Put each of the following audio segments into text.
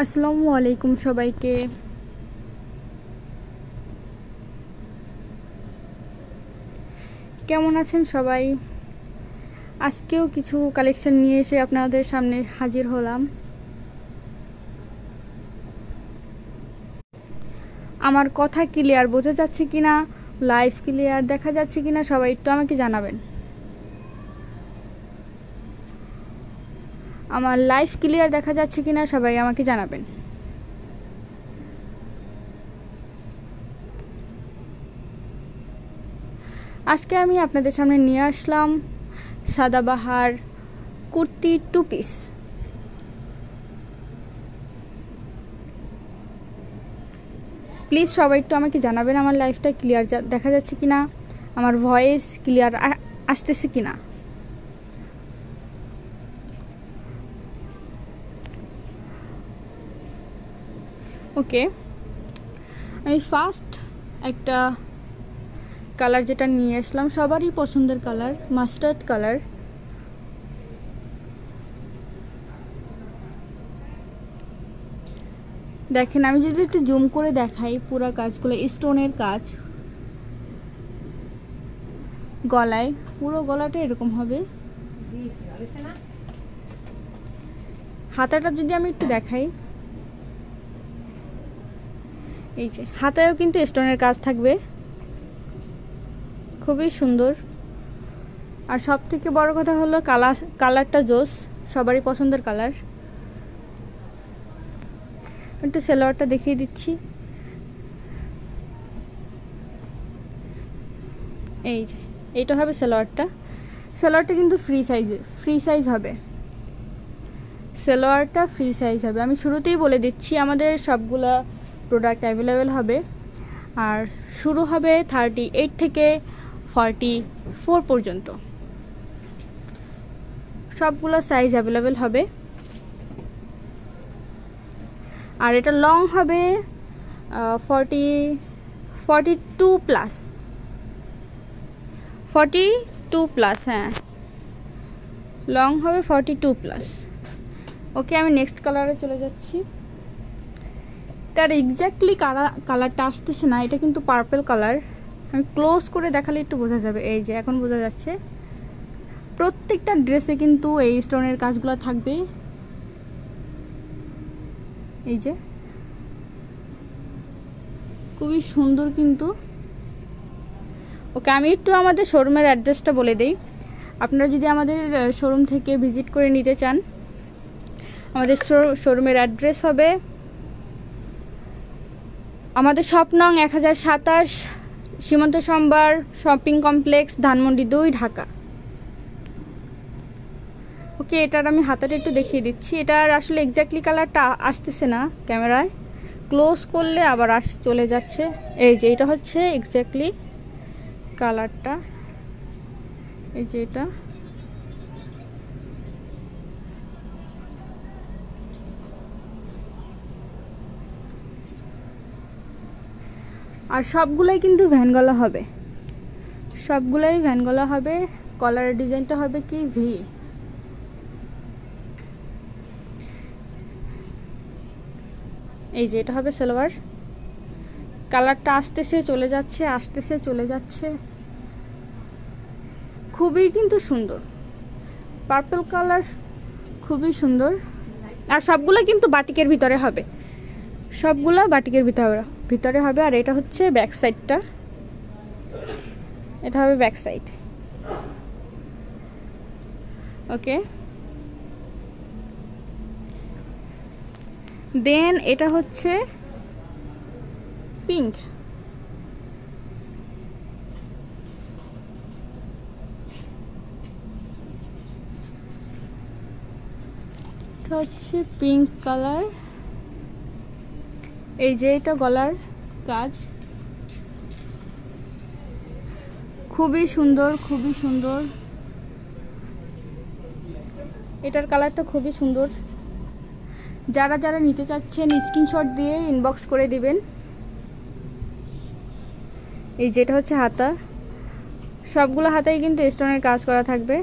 আসসালামু আলাইকুম সবাইকে। কেমন আছেন সবাই? আজকেও কিছু কালেকশন নিয়ে এসে আপনাদের সামনে হাজির হলাম। আমার কথা ক্লিয়ার বোঝা যাচ্ছে কিনা, লাইভ ক্লিয়ার দেখা যাচ্ছে কিনা সবাই একটু আমাকে জানাবেন। আমার লাইভ ক্লিয়ার দেখা যাচ্ছে কিনা সবাই আমাকে জানাবেন। আজকে আমি আপনাদের সামনে নিয়ে আসলাম সাদাবাহার কুর্তি 2 পিস। প্লিজ সবাই একটু আমাকে জানাবেন আমার লাইভটা ক্লিয়ার দেখা যাচ্ছে কিনা, আমার ভয়েস ক্লিয়ার আসতেছে কিনা। ওকে, আমি ফার্স্ট একটা কালার যেটা নিয়ে আসলাম, সবারই পছন্দের কালার, মাস্টার্ড কালার। দেখেন, আমি যদি একটু জুম করে দেখাই, পুরো কাজগুলো স্টোনের কাজ। গলায় পুরো গলাটা এরকম হবে। হাতাটা যদি আমি একটু দেখাই, এই যে হাতায়ও কিন্তু স্টোনের কাজ থাকবে, খুবই সুন্দর। আর সব থেকে বড় কথা হলো কালারটা জোস, সবারই পছন্দের কালার। একটু সালোয়ারটা দেখিয়ে দিচ্ছি। এই যে এইটা হবে সালোয়ারটা কিন্তু ফ্রি সাইজ হবে। সালোয়ারটা ফ্রি সাইজ হবে। আমি শুরুতেই বলে দিচ্ছি, আমাদের সবগুলা প্রোডাক্ট অ্যাভেলেবেল হবে। আর শুরু হবে 38 থেকে 44 পর্যন্ত, সবগুলো সাইজ অ্যাভেলেবেল হবে। আর এটা লং হবে 42 প্লাস। হ্যাঁ, লং হবে 42 প্লাস। ওকে, আমি নেক্সট কালারে চলে যাচ্ছি। এটার এক্স্যাক্টলি কালারটা আসতেছে না, এটা কিন্তু পার্পল কালার। আমি ক্লোজ করে দেখালে একটু বোঝা যাবে। এই যে এখন বোঝা যাচ্ছে। প্রত্যেকটা ড্রেসে কিন্তু এই স্টোনের কাজগুলো থাকবে। এই যে খুবই সুন্দর কিন্তু। ওকে, আমি একটু আমাদের শোরুমের অ্যাড্রেসটা বলে দিই। আপনারা যদি আমাদের শোরুম থেকে ভিজিট করে নিতে চান, আমাদের শোরুমের অ্যাড্রেস হবে আমাদের শপ নং 1027, সীমান্ত সম্ভার শপিং কমপ্লেক্স, ধানমন্ডি 2, ঢাকা। ওকে, এটার আমি হাতাটা একটু দেখিয়ে দিচ্ছি। এটার আসলে এক্স্যাক্টলি কালারটা আসতেছে না ক্যামেরায়, ক্লোজ করলে আবার চলে যাচ্ছে। এই যে এটা হচ্ছে এক্স্যাক্টলি কালারটা। এই যে এটা, আর সবগুলাই কিন্তু ভ্যান গলা হবে, সবগুলাই ভ্যান গলা হবে। কলারের ডিজাইনটা হবে কি ভি। এই যে এটা হবে সালোয়ার। কালারটা আসতেছে চলে যাচ্ছে, খুবই কিন্তু সুন্দর। পার্পল কালার, খুবই সুন্দর। আর সবগুলো কিন্তু বাটিকের ভিতরে হবে, সবগুলা বাটিকের ভিতরে হবে। আর এটা হচ্ছে ব্যাক সাইডটা, এটা হবে ব্যাক সাইড। ওকে, দেন এটা হচ্ছে পিঙ্ক। এটা হচ্ছে পিঙ্ক কালার। এই যে এটা গলার কাজ, খুবই সুন্দর, খুবই সুন্দর। এটার কালারটা খুবই সুন্দর। যারা যারা নিতে চাচ্ছেন স্ক্রিনশট দিয়ে ইনবক্স করে দিবেন। এই যেটা হচ্ছে হাতা, সবগুলো হাতায় কিন্তু স্টোনের কাজ করা থাকবে।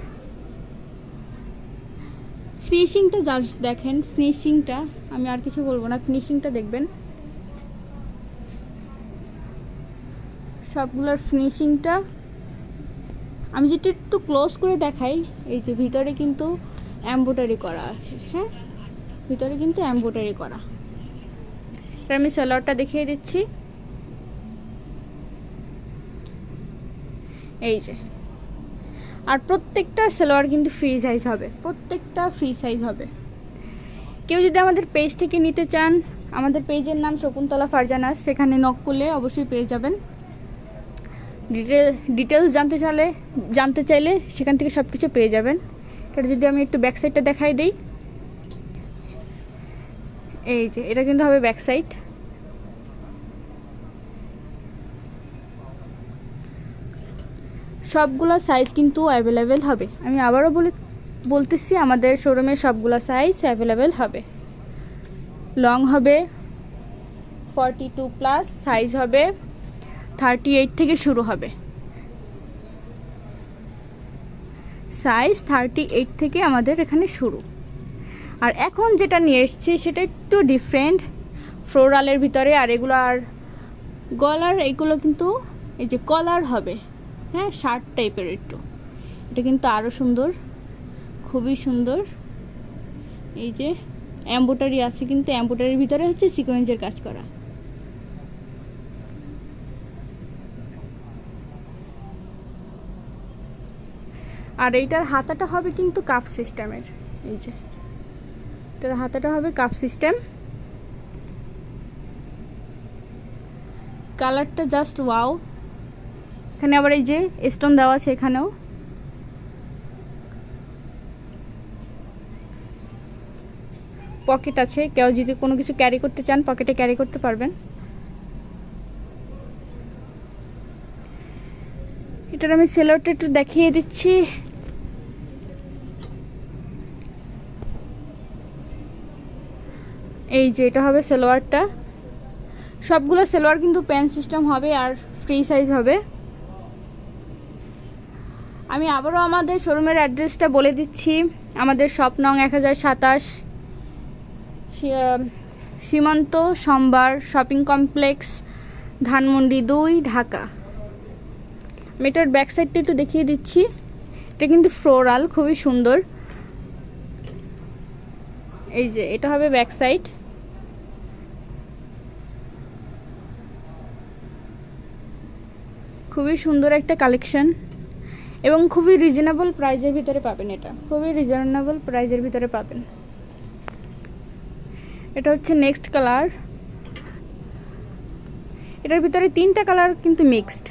ফিনিশিংটা জাস্ট দেখেন, ফিনিশিংটা আমি আর কিছু বলবো না, ফিনিশিংটা দেখবেন। সবগুলোর ফিনিশিংটা আমি যেটা একটু ক্লোজ করে দেখাই, এই যে ভিতরে কিন্তু এমব্রয়ডারি করা আছে, হ্যাঁ ভিতরে কিন্তু এমব্রয়ডারি করা। এটা আমি সালোয়ারটা দেখিয়ে দিচ্ছি। এই যে, আর প্রত্যেকটা সালোয়ার কিন্তু ফ্রি সাইজ হবে, প্রত্যেকটা ফ্রি সাইজ হবে। কেউ যদি আমাদের পেজ থেকে নিতে চান, আমাদের পেজের নাম শকুন্তলা ফারজানা, সেখানে নক করলে অবশ্যই পেয়ে যাবেন। ডিটেলস জানতে চাইলে সেখান থেকে সব কিছু পেয়ে যাবেন। এটা যদি আমি একটু ব্যাক সাইডটা দেখাই দিই, এই যে এটা কিন্তু হবে ব্যাক সাইড। সবগুলো সাইজ কিন্তু অ্যাভেলেবেল হবে। আমি আবারও বলতেছি, আমাদের শোরুমে সবগুলো সাইজ অ্যাভেলেবেল হবে। লং হবে 42+, সাইজ হবে 38 থেকে শুরু হবে। সাইজ 38 থেকে আমাদের এখানে শুরু। আর এখন যেটা নিয়ে এসেছি সেটা একটু ডিফারেন্ট, ফ্লোরালের ভিতরে। আর এগুলো আর গলার, এগুলো কিন্তু এই যে কলার হবে, হ্যাঁ শার্ট টাইপের একটু। এটা কিন্তু আরও সুন্দর, খুবই সুন্দর। এই যে এমব্রয়ডারি আছে, কিন্তু এমব্রয়ডারির ভিতরে হচ্ছে সিকোয়েন্সের কাজ করা। আর এইটার হাতাটা হবে কিন্তু কাপ সিস্টেমের। এই যে এটার হাতাটা হবে কাপ সিস্টেম। কালারটা জাস্ট ওয়াও। এখানে আবার এই যে স্টোন দেওয়া আছে, এখানেও পকেট আছে, কেউ যদি কোনো কিছু ক্যারি করতে চান পকেটে ক্যারি করতে পারবেন। এটার আমি সেলোয়ারটা একটু দেখিয়ে দিচ্ছি। এই যে এটা হবে সালোয়ারটা। সবগুলো সালোয়ার কিন্তু প্যান্ট সিস্টেম হবে আর ফ্রি সাইজ হবে। আমি আবারও আমাদের শোরুমের অ্যাড্রেসটা বলে দিচ্ছি। আমাদের শপ নং 1027, সীমান্ত সম্বার শপিং কমপ্লেক্স, ধানমন্ডি 2, ঢাকা। আমি এটার ব্যাক সাইডটা একটু দেখিয়ে দিচ্ছি। এটা কিন্তু ফ্লোরাল, খুবই সুন্দর। এই যে এটা হবে ব্যাক সাইড। খুবই সুন্দর একটা কালেকশন এবং খুবই রিজনেবল প্রাইজের ভিতরে পাবেন। এটা খুবই রিজনেবল প্রাইজের ভিতরে পাবেন। এটা হচ্ছে নেক্সট কালার। এটার ভিতরে 3টা কালার কিন্তু মিক্সড।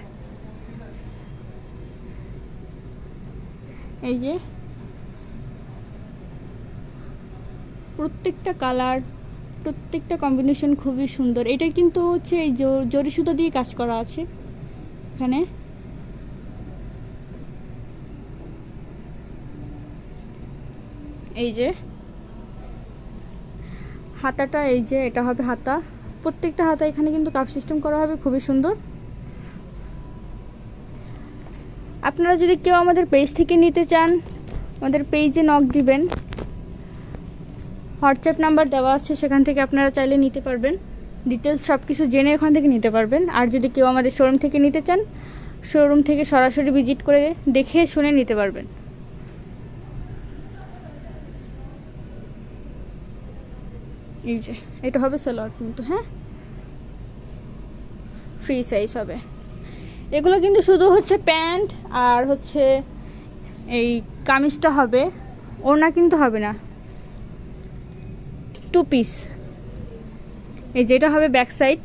এই যে প্রত্যেকটা কালার, প্রত্যেকটা কম্বিনেশন খুবই সুন্দর। এটা কিন্তু হচ্ছে এই জরি সুতো দিয়ে কাজ করা আছে এখানে। এই যে হাতাটা, এই যে এটা হবে হাতা। প্রত্যেকটা হাতা এখানে কিন্তু কাপ সিস্টেম করা হবে, খুবই সুন্দর। আপনারা যদি কেউ আমাদের পেজ থেকে নিতে চান, আমাদের পেজে নক দিবেন। হোয়াটসঅ্যাপ নাম্বার দেওয়া আছে, সেখান থেকে আপনারা চাইলে নিতে পারবেন। ডিটেলস সব কিছু জেনে ওখান থেকে নিতে পারবেন। আর যদি কেউ আমাদের শোরুম থেকে নিতে চান, শোরুম থেকে সরাসরি ভিজিট করে দেখে শুনে নিতে পারবেন। এই যে এটা হবে সালোয়ার কিন্তু, হ্যাঁ ফ্রি সাইজ হবে। এগুলো কিন্তু শুধু হচ্ছে প্যান্ট আর হচ্ছে এই কামিজটা হবে, ওড়না কিন্তু হবে না, 2 পিস। এই যে এটা হবে ব্যাক সাইড।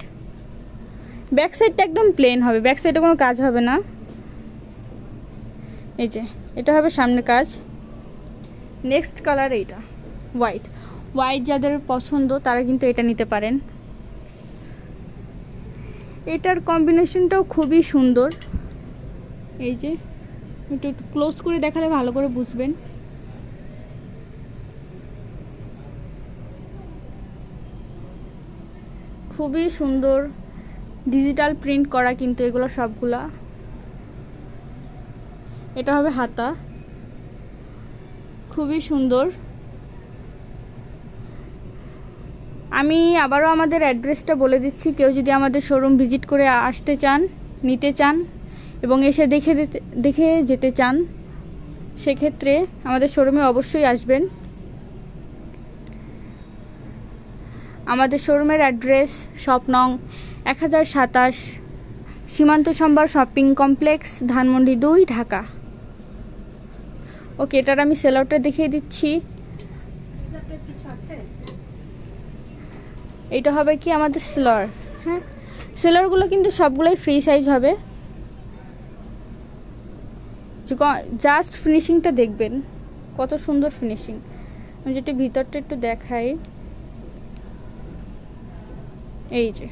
ব্যাক সাইডটা একদম প্লেন হবে, ব্যাক সাইডে কোনো কাজ হবে না। এই যে এটা হবে সামনে কাজ। নেক্সট কালার এইটা হোয়াইট। হোয়াইট যাদের পছন্দ তারা কিন্তু এটা নিতে পারেন। এটার কম্বিনেশনটাও খুবই সুন্দর। এই যে একটু ক্লোজ করে দেখালে ভালো করে বুঝবেন। খুবই সুন্দর, ডিজিটাল প্রিন্ট করা কিন্তু এগুলো সবগুলা। এটা হবে হাতা, খুবই সুন্দর। আমি আবারও আমাদের অ্যাড্রেসটা বলে দিচ্ছি, কেউ যদি আমাদের শোরুম ভিজিট করে আসতে চান, নিতে চান এবং এসে দেখে যেতে চান, সেক্ষেত্রে আমাদের শোরুমে অবশ্যই আসবেন। আমাদের শোরুমের অ্যাড্রেস শপ নং 1027, সীমান্ত সম্ভার শপিং কমপ্লেক্স, ধানমন্ডি 2, ঢাকা। ওকে, এটার আমি সেল আউটটা দেখিয়ে দিচ্ছি। এটা হবে কি আমাদের সেলার। হ্যাঁ, সেলারগুলো কিন্তু সবগুলোই ফ্রি সাইজ হবে। জাস্ট ফিনিশিংটা দেখবেন, কত সুন্দর ফিনিশিং। আমি যেটা ভিতরটা একটু দেখাই, এই যে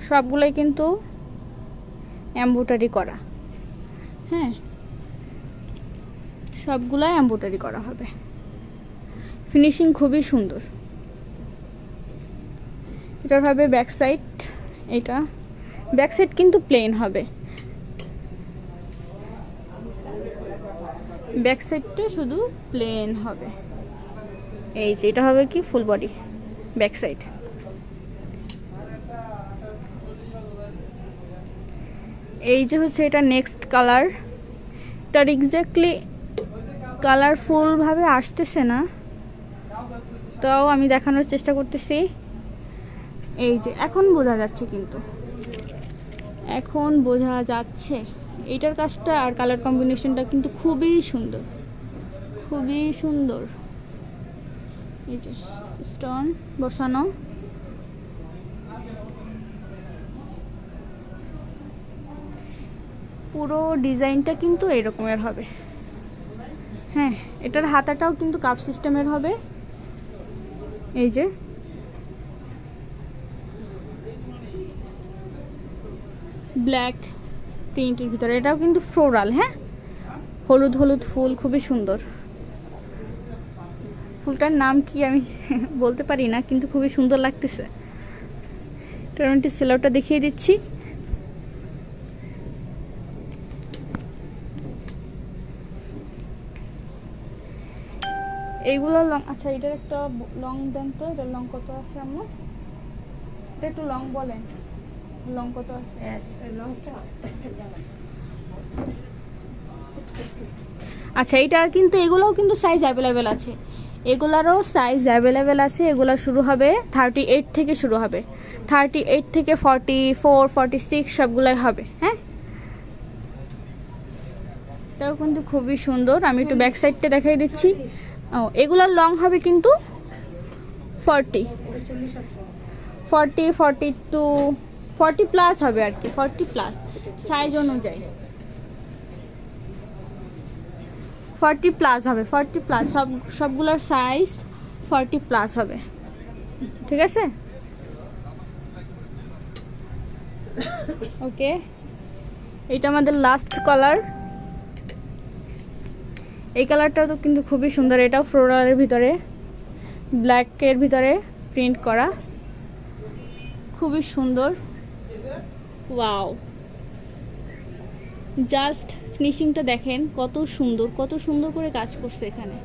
সবগুলোই কিন্তু এমব্রয়ডারি করা। হ্যাঁ, সবগুলাই এমব্রয়ডারি করা হবে, ফিনিশিং খুবই সুন্দর। এটার হবে ব্যাক সাইড, এটা ব্যাক সাইড কিন্তু প্লেন হবে, ব্যাক সাইডটা শুধু প্লেন হবে। এই যে এটা হবে কি ফুল বডি ব্যাক সাইড। এই যে হচ্ছে এটা নেক্সট কালার। তার এক্স্যাক্টলি কালারফুল ভাবে আসতেছে না, তাও আমি দেখানোর চেষ্টা করতেছি। এই যে এখন বোঝা যাচ্ছে, কিন্তু এখন বোঝা যাচ্ছে এইটার কাজটা আর কালার কম্বিনেশনটা কিন্তু খুবই সুন্দর, খুবই সুন্দর। এই যে স্টোন বসানো, পুরো ডিজাইনটা কিন্তু এরকমের হবে। হ্যাঁ, এটার হাতাটাও কিন্তু কাপ সিস্টেমের হবে। এই যে ব্ল্যাক প্রিন্টের ভিতরে, এটাও কিন্তু ফ্লোরাল। হ্যাঁ, হলুদ হলুদ ফুল, খুবই সুন্দর। ফুলটার নাম কি আমি বলতে পারি না, কিন্তু খুবই সুন্দর লাগতেছে। টার্নটি সেলারটা দেখিয়ে দিচ্ছি। এইগুলো লং, আচ্ছা এটার একটা লং দেন তো, এটার লং কত আছে আম্মু? এটা একটু লং বলেন, লং কত আছে? আচ্ছা, এটা কিন্তু এগুলোও কিন্তু সাইজ অ্যাভেলেবেল আছে, এগুলারও সাইজ অ্যাভেলেবেল আছে। এগুলো শুরু হবে 38 থেকে, শুরু হবে 38 থেকে 44, 46 সবগুলাই হবে। হ্যাঁ, এটাও কিন্তু খুবই সুন্দর। আমি একটু ব্যাক সাইডটা দেখাই দিচ্ছি। ও, এগুলোর লং হবে কিন্তু 40, 42, 40 প্লাস হবে আর কি, 40 প্লাস সাইজ অনুযায়ী 40 প্লাস হবে, 40 প্লাস সবগুলোর সাইজ 40 প্লাস হবে। ঠিক আছে, ওকে। এটা আমাদের লাস্ট কালার। এই কালারটাও তো কিন্তু খুবই সুন্দর, এটাও ফ্লোরালের ভিতরে ব্ল্যাকের ভিতরে প্রিন্ট করা, খুবই সুন্দর। ওয়াও, জাস্ট ফিনিশিংটা দেখেন, কত সুন্দর, কত সুন্দর করে কাজ করছে এখানে।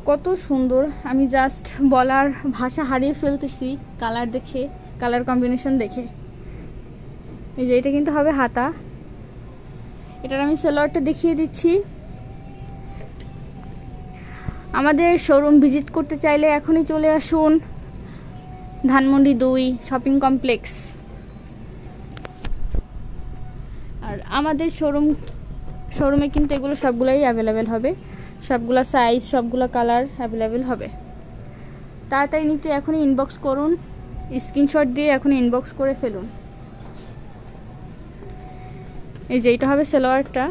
কত সুন্দর, আমি জাস্ট বলার ভাষা হারিয়ে ফেলতেছি কালার দেখে, কালার কম্বিনেশন দেখে। এই যে এটা কিন্তু হবে হাতা। এটার আমি সালোয়ারটা দেখিয়ে দিচ্ছি। আমাদের শোরুম ভিজিট করতে চাইলে এখনই চলে আসুন, ধানমন্ডি 2 শপিং কমপ্লেক্স। আর আমাদের শোরুমে কিন্তু এগুলো সবগুলোই অ্যাভেলেবেল হবে, সবগুলো সাইজ, সবগুলো কালার অ্যাভেলেবেল হবে। তাড়াতাড়ি নিতে এখনই ইনবক্স করুন, স্ক্রিনশট দিয়ে এখনই ইনবক্স করে ফেলুন। এই যে এটা হবে সালোয়ারটা,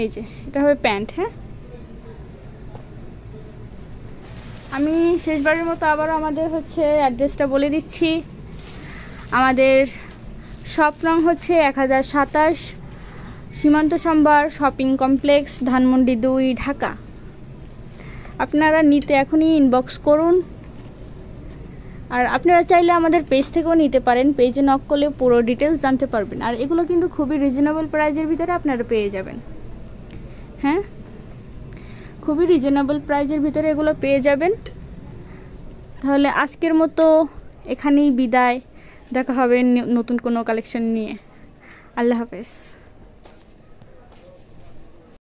এই যে এটা হবে প্যান্ট। হ্যাঁ, আমি শেষবারের মতো আবারও আমাদের হচ্ছে অ্যাড্রেসটা বলে দিচ্ছি। আমাদের শপ নং হচ্ছে 1027, সীমান্ত সম্ভার শপিং কমপ্লেক্স, ধানমন্ডি 2, ঢাকা। আপনারা নিতে এখনই ইনবক্স করুন, আর আপনারা চাইলে আমাদের পেজ থেকেও নিতে পারেন, পেজে নক করলে পুরো ডিটেলস জানতে পারবেন। আর এগুলো কিন্তু খুবই রিজনেবল প্রাইজের ভিতরে আপনারা পেয়ে যাবেন। হ্যাঁ, খুবই রিজনেবল প্রাইজের ভিতরে এগুলো পেয়ে যাবেন। তাহলে আজকের মতো এখানেই বিদায়, দেখা হবে নতুন কোনো কালেকশন নিয়ে। আল্লাহ হাফেজ।